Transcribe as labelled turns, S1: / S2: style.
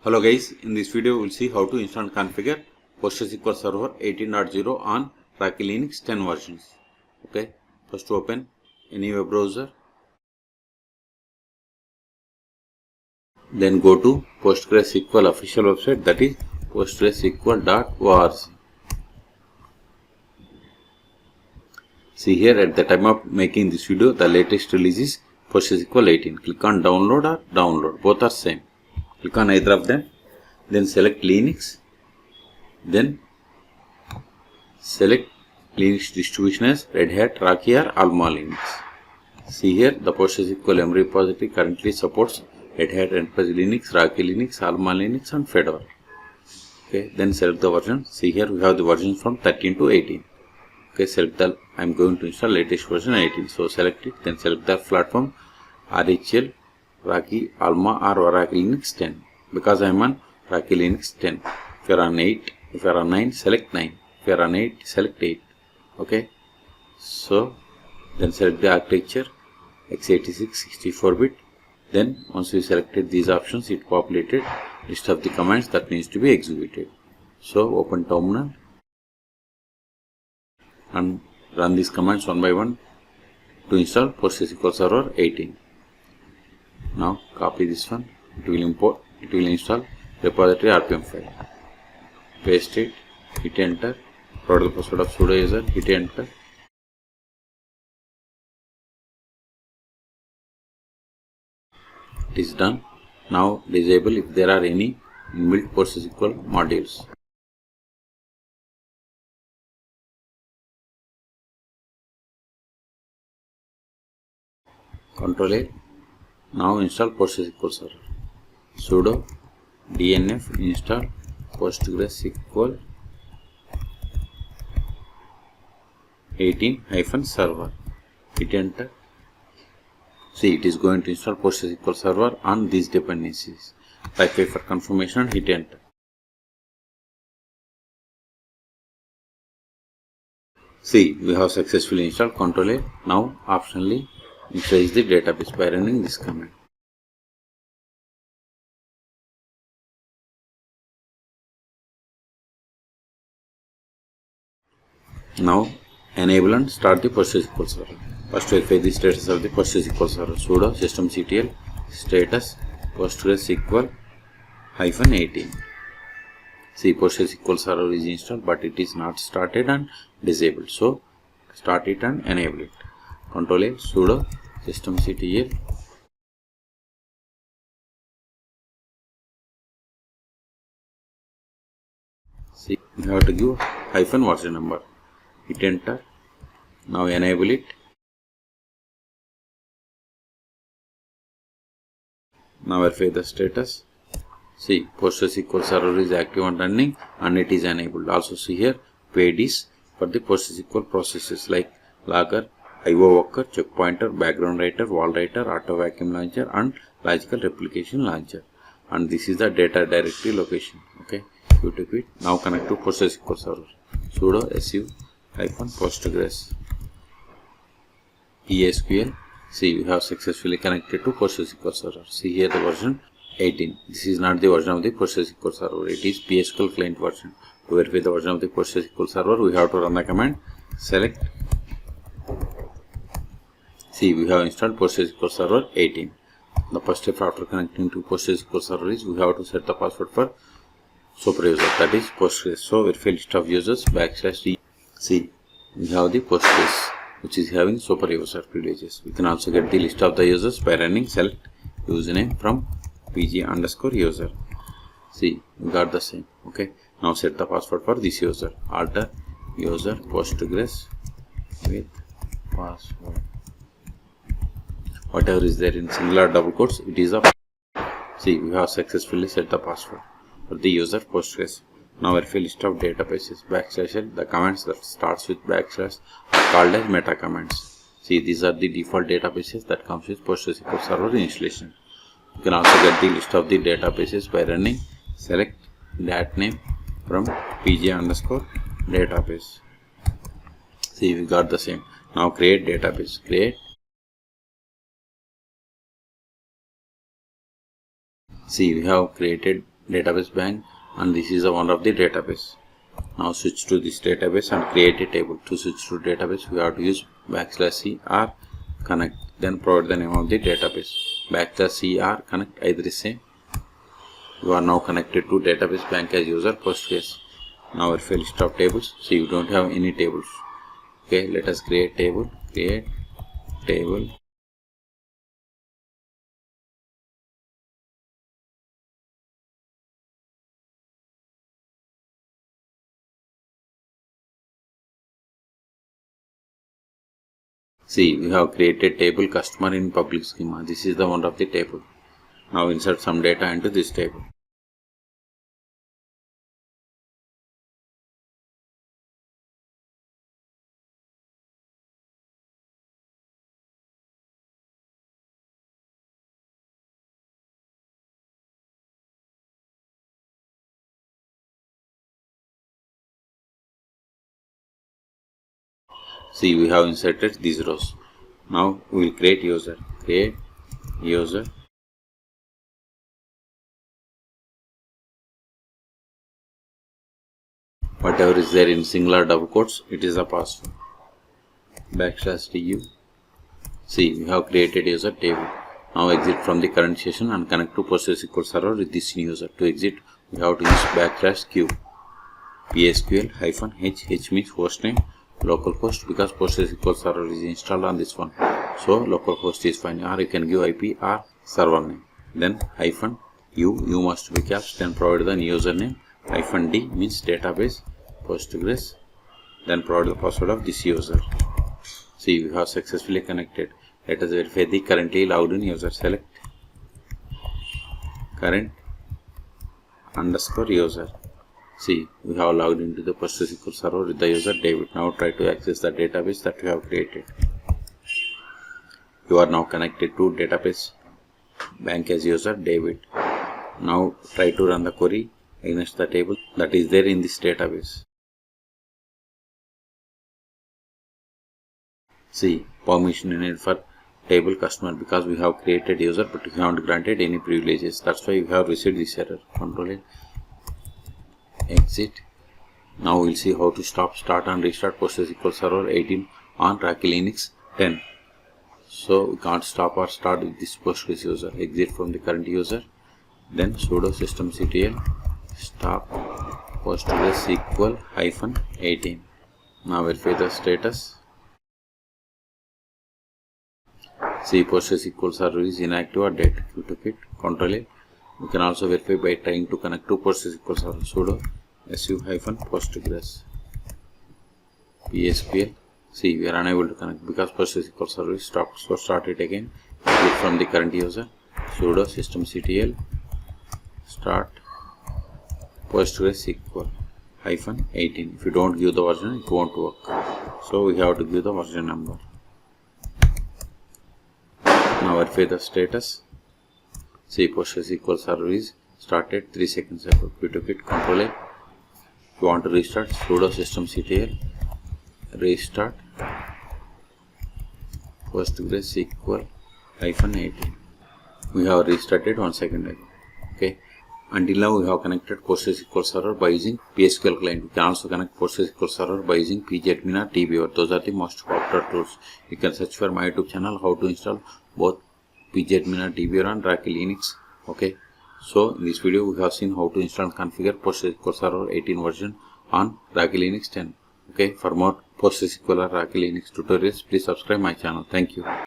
S1: Hello guys, in this video we'll see how to install and configure PostgreSQL Server 18.0 on Rocky Linux 10 versions. Okay, first open any web browser, then go to PostgreSQL official website, that is postgresql.org. See here, at the time of making this video, the latest release is PostgreSQL 18. Click on download or download, both are same. Click on either of them, then select Linux, then select Linux distribution as Red Hat, Rocky or Alma Linux. See here, the PostgreSQL M repository currently supports Red Hat Enterprise Linux, Rocky Linux, Alma Linux and Fedora. Okay, then select the version. See here, we have the versions from 13 to 18. Okay, select the, I am going to install latest version 18. So select it, then select the platform RHL, Rocky, Alma or Rocky Linux 10. Because I am on Rocky Linux 10. If you are on 8, if you are on 9, select 9. If you are on 8, select 8. Okay. So then select the architecture x86 64-bit. Then once you selected these options, it populated list of the commands that needs to be executed. So open terminal and run these commands one by one to install PostgreSQL Server 18. Now copy this one, it will import, it will install repository RPM file. Paste it, hit enter, provide the password of sudo user, hit enter. It is done. Now disable if there are any inbuilt PostgreSQL modules. Control A. Now install PostgreSQL Server. Sudo dnf install PostgreSQL 18-server. Hit enter. See, it is going to install PostgreSQL Server on these dependencies. Type for confirmation and hit enter. See, we have successfully installed. Control A. Now optionally initialize the database by running this command. Now enable and start the PostgreSQL Server. First verify the status of the PostgreSQL Server. Sudo systemctl status PostgreSQL -18. See, PostgreSQL Server is installed, but it is not started and disabled. So start it and enable it. Control A, sudo systemctl see, you have to give -version number. Hit enter. Now enable it. Now verify the status. See, PostgreSQL Server is active and running and it is enabled. Also see here, paid is for the PostgreSQL processes like logger, IO worker, checkpointer, background writer, wall writer, auto vacuum launcher and logical replication launcher. And this is the data directory location. Okay, you took it. Now connect to PostgreSQL Server. Sudo su-postgres psql. See, we have successfully connected to PostgreSQL Server. See here the version 18. This is not the version of the PostgreSQL Server. It is PSQL client version. To verify the version of the PostgreSQL Server, we have to run the command select. See, we have installed PostgreSQL Server 18. The first step after connecting to PostgreSQL Server is we have to set the password for super user, that is Postgres. So verify list of users /d. See, we have the Postgres which is having super user privileges. We can also get the list of the users by running select username from pg_user. See, we got the same. Okay, now set the password for this user. Alter user Postgres with password. Whatever is there in singular double quotes, it is a. See, we have successfully set the password for the user Postgres. Now verify list of databases /l. The commands that starts with / are called as meta commands. See, these are the default databases that comes with PostgreSQL Server installation. You can also get the list of the databases by running select dat name from pg_database. See, we got the same. Now create database. Create. See, we have created database bank, and this is the one of the database. Now switch to this database and create a table. To switch to database, we have to use \cr connect, then provide the name of the database. \cr connect either is same. You are now connected to database bank as user Postgres. Now verify list of tables. See, you don't have any tables. Okay, let us create table. Create table. See, we have created table customer in public schema. This is the one of the table. Now insert some data into this table. See, we have inserted these rows. Now we will create user. Create user. Whatever is there in singular double quotes, it is a password. \du. See, we have created user table. Now exit from the current session and connect to PostgreSQL server with this new user. To exit, we have to use \q. psql -h means hostname, localhost, because PostgreSQL server is installed on this one. So localhost is fine, or you can give IP or server name. Then -u must be caps, then provide the new username. -d means database Postgres, then provide the password of this user. See, we have successfully connected. Let us verify the currently logged in user. Select current _ user. See, we have logged into the PostgreSQL server with the user David. Now try to access the database that we have created. You are now connected to database bank as user David. Now try to run the query against the table that is there in this database. See, permission needed for table customer, because we have created user but we haven't granted any privileges. That's why we have received this error. Control A, exit. Now we'll see how to start and restart PostgreSQL Server 18 on Rocky Linux 10. So we can't stop or start with this Postgres user. Exit from the current user, then sudo systemctl stop PostgreSQL -18. Now verify the status. See, PostgreSQL server is inactive or dead. We took it. Control A. We can also verify by trying to connect to PostgreSQL server. Sudo su-postgres psql. See, we are unable to connect because PostgreSQL server is stopped. So start it again. Exit from the current user. Sudo systemctl start PostgreSQL -18. If you don't give the version, it won't work. So we have to give the version number. Now verify the status. See, PostgreSQL server is started 3 seconds ago. We took it. Control A. If you want to restart, sudo systemctl restart PostgreSQL -18. We have restarted 1 second ago. Okay. Until now, we have connected PostgreSQL server by using PSQL client. We can also connect PostgreSQL server by using pgadmin or dbeaver. Those are the most popular tools. You can search for my YouTube channel how to install both pgadmin or dbeaver on Rocky Linux. Okay. So in this video, we have seen how to install and configure PostgreSQL server 18 version on Rocky Linux 10. Okay. For more PostgreSQL or Rocky Linux tutorials, please subscribe my channel. Thank you.